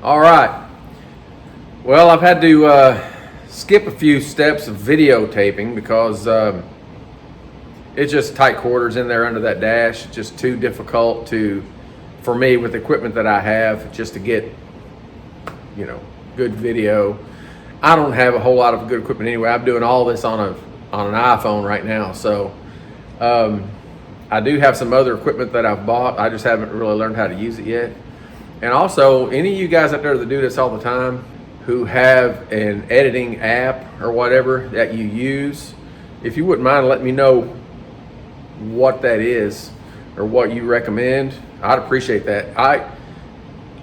All right. Well, I've had to skip a few steps of videotaping because it's just tight quarters in there under that dash. It's just too difficult for me with the equipment that I have just to get, good video. I don't have a whole lot of good equipment anyway. I'm doing all this on an iPhone right now. So I do have some other equipment that I've bought. I just haven't really learned how to use it yet. And also, any of you guys out there that do this all the time who have an editing app or whatever that you use, if you wouldn't mind letting me know what that is or what you recommend, I'd appreciate that. I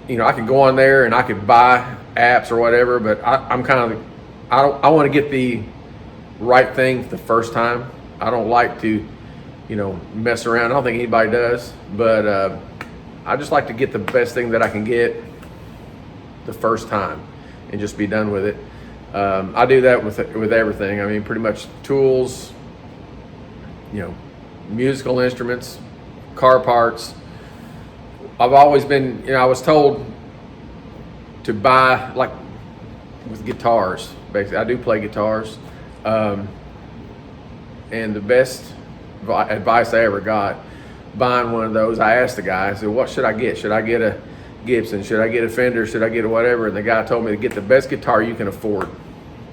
could go on there and I could buy apps or whatever, but I want to get the right thing the first time. I don't like to, mess around. I don't think anybody does, but I just like to get the best thing that I can get the first time and just be done with it. I do that with everything. I mean, pretty much tools, musical instruments, car parts. I've always been, I was told to buy, like with guitars, basically. I do play guitars. And the best advice I ever got buying one of those, I asked the guy, I said, what should I get? Should I get a Gibson? Should I get a Fender? Should I get a whatever? And the guy told me to get the best guitar you can afford,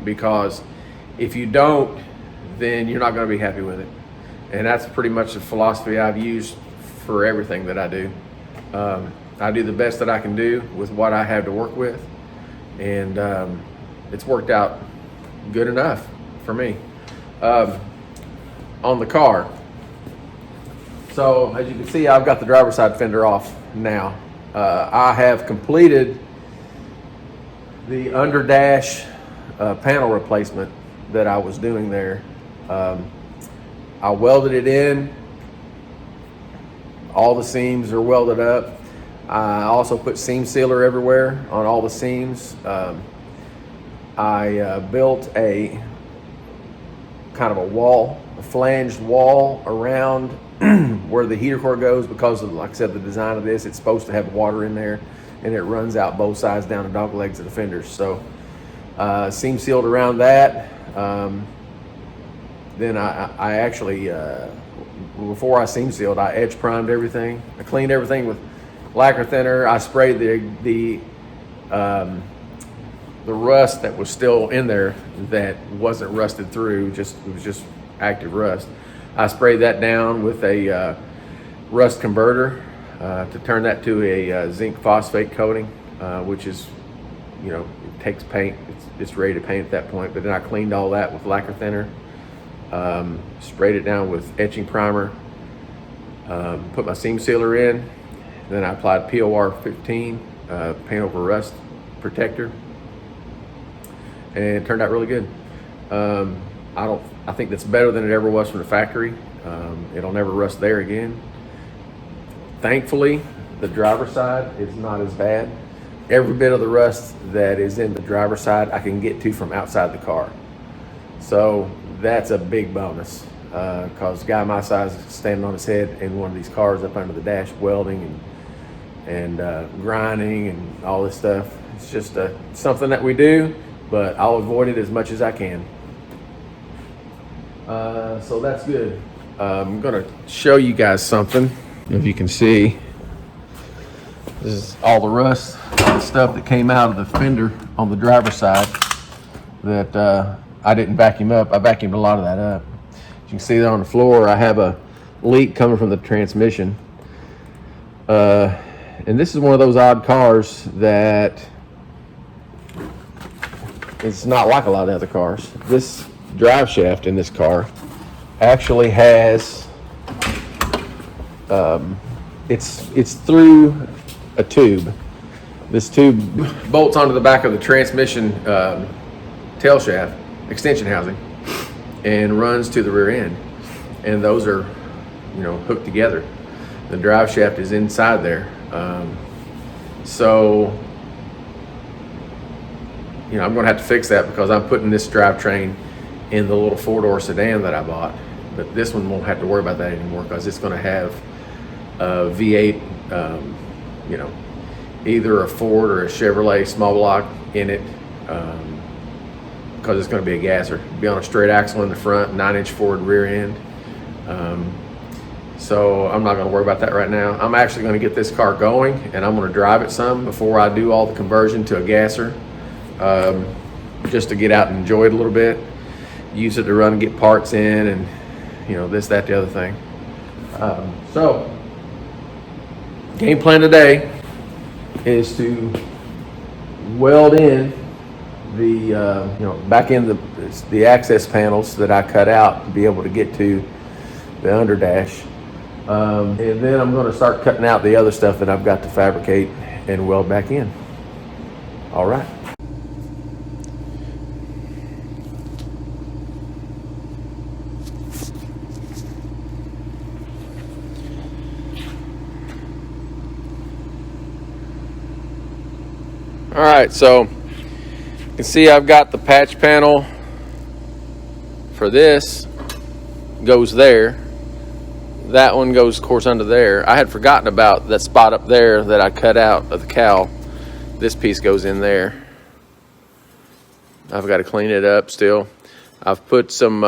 because if you don't, then you're not going to be happy with it. And that's pretty much the philosophy I've used for everything that I do. I do the best that I can do with what I have to work with, and it's worked out good enough for me. On the car, so as you can see, I've got the driver's side fender off now. I have completed the under dash panel replacement that I was doing there. I welded it in. All the seams are welded up. I also put seam sealer everywhere on all the seams. I built a kind of a flanged wall around where the heater core goes, because of, like I said, the design of this. It's supposed to have water in there, and it runs out both sides down the dog legs of the fenders. So seam sealed around that. Then I actually, before I seam sealed, I edge primed everything. I cleaned everything with lacquer thinner. I sprayed the rust that was still in there that wasn't rusted through. It was just active rust. I sprayed that down with a rust converter to turn that to a zinc phosphate coating, which is, it takes paint. It's ready to paint at that point. But then I cleaned all that with lacquer thinner, sprayed it down with etching primer, put my seam sealer in. Then I applied POR 15 paint over rust protector, and it turned out really good. I think that's better than it ever was from the factory. It'll never rust there again. Thankfully, the driver's side is not as bad. Every bit of the rust that is in the driver's side I can get to from outside the car. So that's a big bonus, because a guy my size is standing on his head in one of these cars up under the dash, welding and grinding and all this stuff. It's just something that we do, but I'll avoid it as much as I can. So that's good. I'm gonna show you guys something. If you can see, this is all the rust, all the stuff that came out of the fender on the driver's side that I didn't vacuum up. I vacuumed a lot of that up. As you can see there on the floor, I have a leak coming from the transmission. And this is one of those odd cars that it's not like a lot of other cars. This drive shaft in this car actually has, it's through a tube. This tube bolts onto the back of the transmission tail shaft extension housing and runs to the rear end, and those are hooked together. The drive shaft is inside there. So I'm going to have to fix that, because I'm putting this drivetrain in the little 4-door sedan that I bought. But this one won't have to worry about that anymore, because it's going to have V8, either a Ford or a Chevrolet small block in it, because it's going to be a gasser. Be on a straight axle in the front, 9-inch Ford rear end. So I'm not going to worry about that right now. I'm actually going to get this car going, and I'm going to drive it some before I do all the conversion to a gasser, just to get out and enjoy it a little bit. Use it to run and get parts in, and this, that, the other thing. So game plan today is to weld in the back in the access panels that I cut out to be able to get to the under dash, and then I'm going to start cutting out the other stuff that I've got to fabricate and weld back in. All right. All right, so you can see I've got the patch panel for this goes there. That one goes, of course, under there. I had forgotten about that spot up there that I cut out of the cowl. This piece goes in there. I've got to clean it up still. I've put some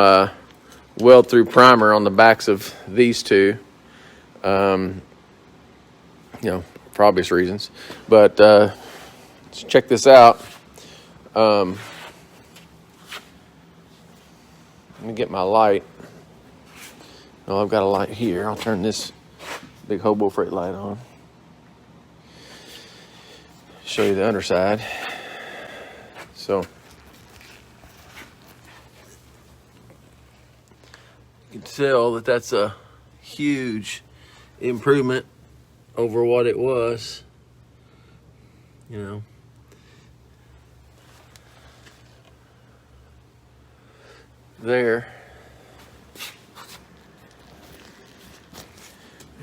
weld-through primer on the backs of these two, for obvious reasons. But let's check this out. Let me get my light. Oh, I've got a light here. I'll turn this big hobo freight light on. Show you the underside. So you can tell that that's a huge improvement over what it was. There.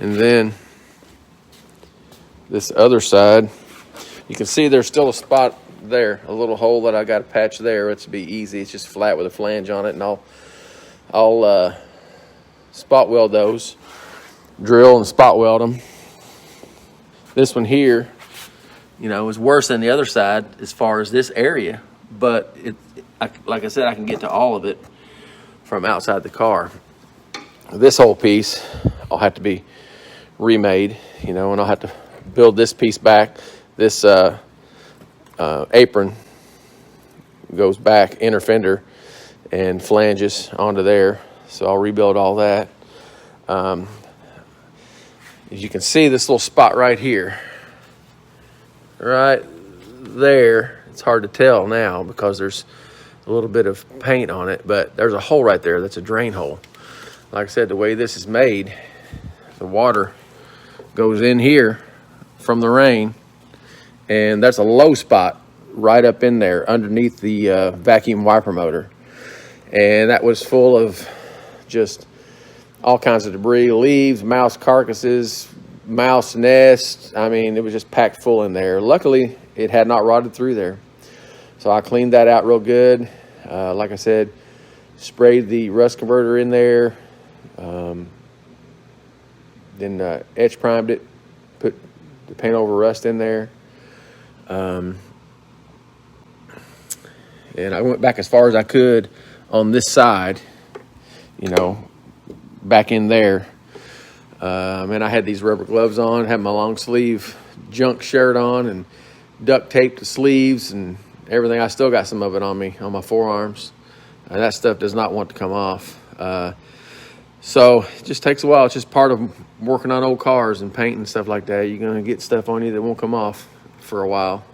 And then this other side, you can see there's still a spot there, a little hole that I got to patch there. It's be easy. It's just flat with a flange on it, and I'll spot weld those, drill and spot weld them. This one here, is worse than the other side as far as this area, but like I said, I can get to all of it from outside the car. This whole piece will have to be remade, and I'll have to build this piece back. This apron goes back, inner fender and flanges onto there, so I'll rebuild all that. As you can see, this little spot right here, right there, it's hard to tell now because there's a little bit of paint on it, but there's a hole right there that's a drain hole. Like I said, the way this is made, the water goes in here from the rain, and that's a low spot right up in there underneath the vacuum wiper motor, and that was full of just all kinds of debris, leaves, mouse carcasses, mouse nests. I mean, it was just packed full in there. Luckily, it had not rotted through there, so I cleaned that out real good. Like I said, sprayed the rust converter in there, then etch primed it, put the paint over rust in there, and I went back as far as I could on this side, back in there. And I had these rubber gloves on, had my long sleeve junk shirt on, and duct taped the sleeves and everything. I still got some of it on me, on my forearms. And that stuff does not want to come off. So it just takes a while. It's just part of working on old cars and paint and stuff like that. You're going to get stuff on you that won't come off for a while.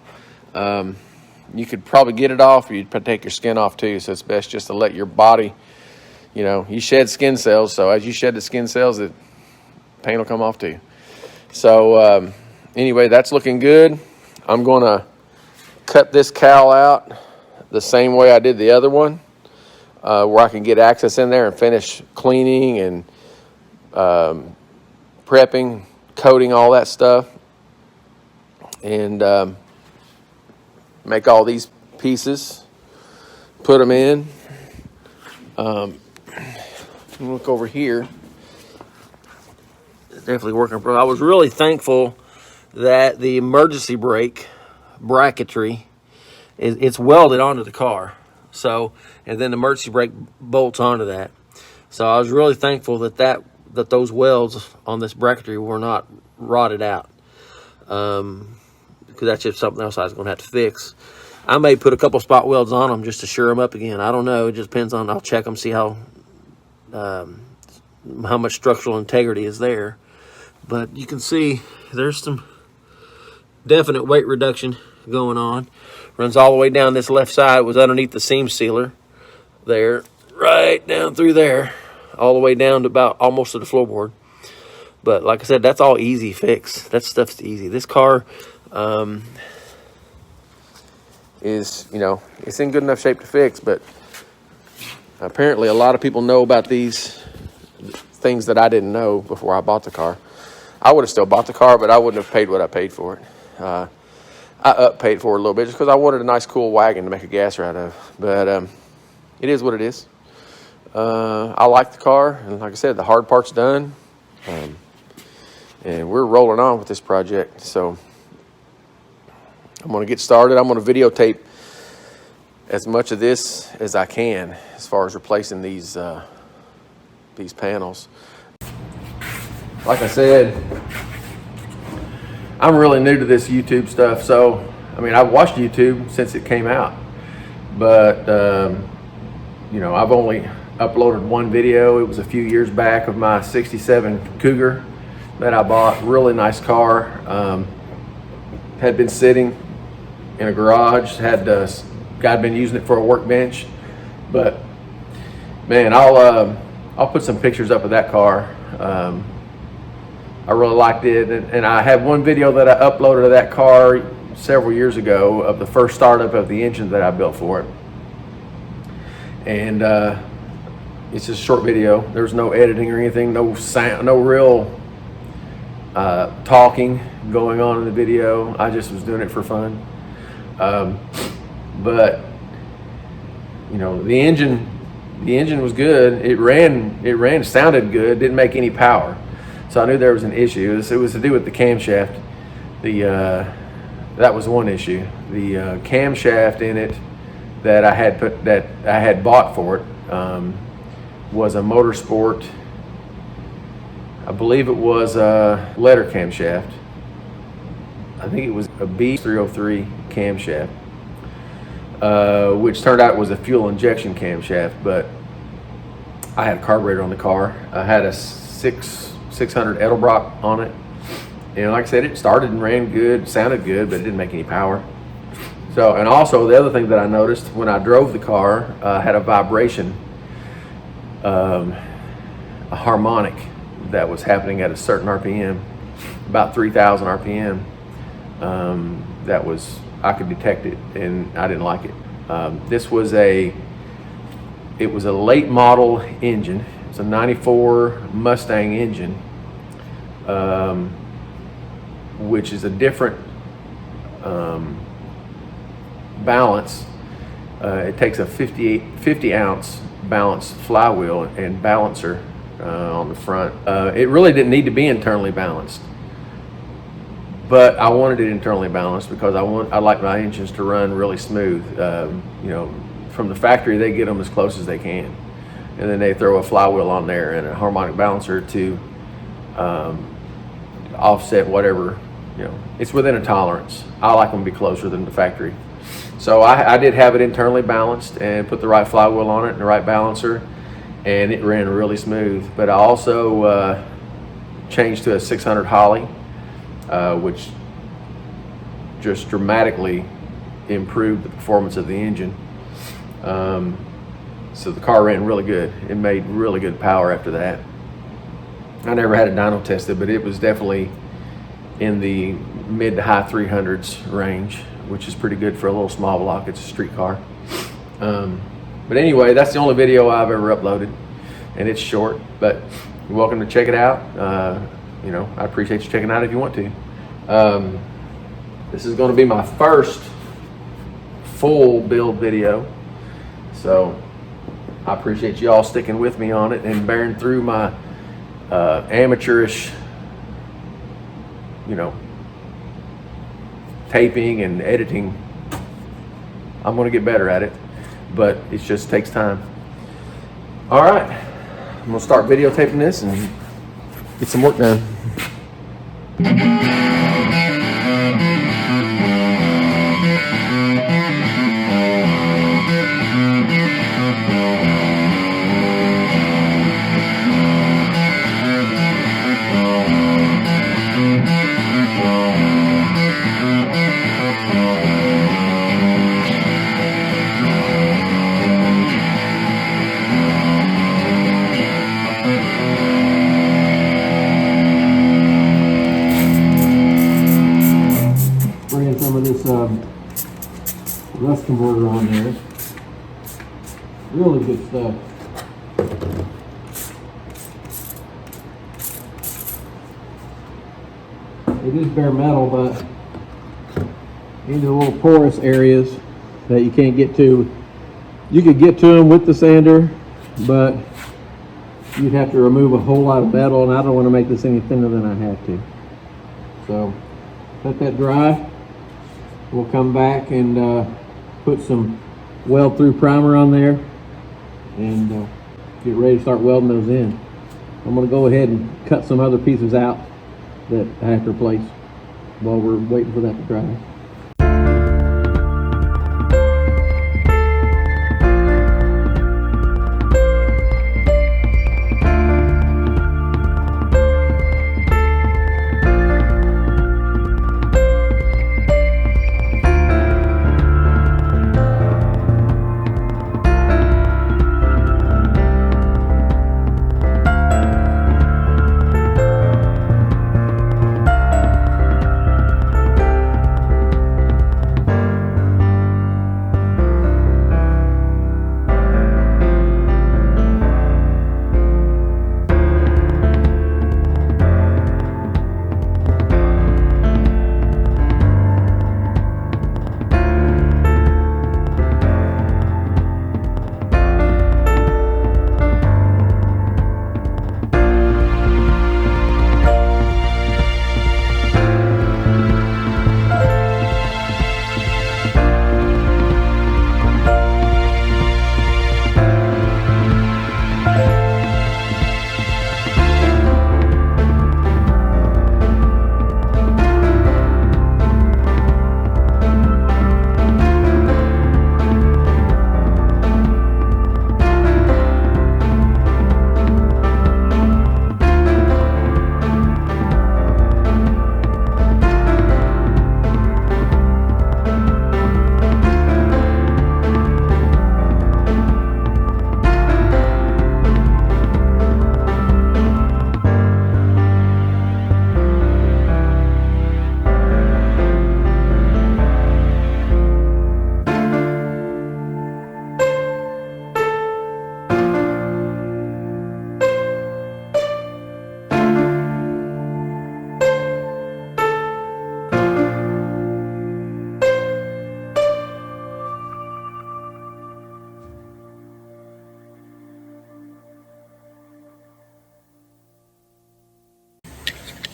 You could probably get it off, or you'd take your skin off too. So it's best just to let your body, you shed skin cells. So as you shed the skin cells, the paint will come off too. So anyway, that's looking good. I'm going to cut this cowl out the same way I did the other one, where I can get access in there and finish cleaning and prepping, coating, all that stuff, and make all these pieces, put them in. Look over here. It's definitely working. I was really thankful that the emergency brake bracketry it's welded onto the car. So, and then the emergency brake bolts onto that. So I was really thankful that those welds on this bracketry were not rotted out. Because that's just something else I was going to have to fix. I may put a couple spot welds on them just to sure them up again. I don't know. It just depends on, I'll check them, see how much structural integrity is there. But you can see there's some definite weight reduction going on. Runs all the way down this left side. It was underneath the seam sealer there, right down through there, all the way down to about almost to the floorboard. But like I said, that's all easy fix. That stuff's easy. This car is, you know, it's in good enough shape to fix, but apparently a lot of people know about these things that I didn't know before I bought the car. I would have still bought the car, but I wouldn't have paid what I paid for it. I paid for it a little bit just because I wanted a nice, cool wagon to make a gasser out of. But it is what it is. I like the car, and like I said, the hard part's done. And we're rolling on with this project. So I'm going to get started. I'm going to videotape as much of this as I can as far as replacing these panels. Like I said, I'm really new to this YouTube stuff, so I mean, I've watched YouTube since it came out, but you know, I've only uploaded one video. It was a few years back of my '67 Cougar that I bought. Really nice car. Had been sitting in a garage. Had guy been using it for a workbench, but man, I'll put some pictures up of that car. I really liked it, and I had one video that I uploaded of that car several years ago of the first startup of the engine that I built for it. And it's just a short video. There's no editing or anything, no sound, no real talking going on in the video. I just was doing it for fun. But you know, the engine was good. It ran, sounded good, didn't make any power. So I knew there was an issue. It was to do with the camshaft. That was one issue. The camshaft in it that I had bought for it was a Motorsport. I believe it was a letter camshaft. I think it was a B303 camshaft, which turned out was a fuel injection camshaft. But I had a carburetor on the car. I had a 600 Edelbrock on it, and like I said, it started and ran good, sounded good, but it didn't make any power. So, and also the other thing that I noticed when I drove the car, had a vibration, a harmonic that was happening at a certain RPM, about 3,000 RPM. That was, I could detect it, and I didn't like it. This was it was a late model engine. It's a 94 Mustang engine, which is a different balance. It takes a 50 ounce balanced flywheel and balancer on the front. It really didn't need to be internally balanced, but I wanted it internally balanced because I like my engines to run really smooth. You know, from the factory they get them as close as they can, and then they throw a flywheel on there and a harmonic balancer to offset whatever, you know, it's within a tolerance. I like them to be closer than the factory. So I did have it internally balanced and put the right flywheel on it and the right balancer, and it ran really smooth. But I also changed to a 600 Holly, which just dramatically improved the performance of the engine. So the car ran really good. It made really good power after that. I never had it dyno tested, but it was definitely in the mid to high 300s range, which is pretty good for a little small block. It's a street car. But anyway, that's the only video I've ever uploaded, and it's short, but you're welcome to check it out. You know, I appreciate you checking it out if you want to. This is going to be my first full build video, so I appreciate you all sticking with me on it and bearing through my amateurish, you know, taping and editing. I'm gonna get better at it, but it just takes time. All right, I'm gonna start videotaping this and get some work done. Bringing some of this rust converter on here. Really good stuff. It is bare metal, but into the little porous areas that you can't get to, you could get to them with the sander, but you'd have to remove a whole lot of metal, and I don't want to make this any thinner than I have to. So let that dry. We'll come back and put some weld through primer on there and get ready to start welding those in. I'm going to go ahead and cut some other pieces out that I have to replace while we're waiting for that to dry.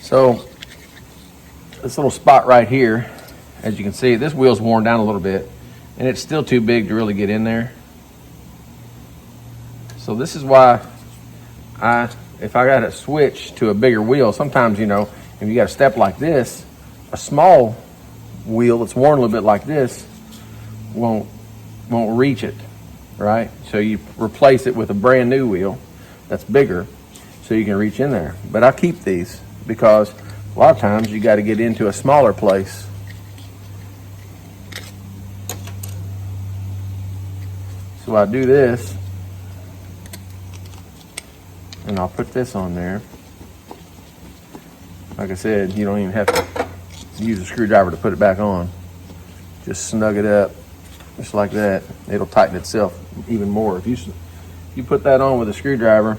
So this little spot right here, as you can see, this wheel's worn down a little bit and it's still too big to really get in there. So this is why if I got to switch to a bigger wheel, sometimes, you know, if you got a step like this, a small wheel that's worn a little bit like this won't reach it, right? So you replace it with a brand new wheel that's bigger so you can reach in there. But I keep these because a lot of times you got to get into a smaller place. So I do this, and I'll put this on there. Like I said, you don't even have to use a screwdriver to put it back on. Just snug it up, just like that. It'll tighten itself even more. If you put that on with a screwdriver,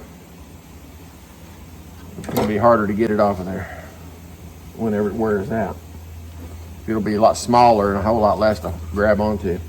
it's going to be harder to get it off of there whenever it wears out. It'll be a lot smaller and a whole lot less to grab onto.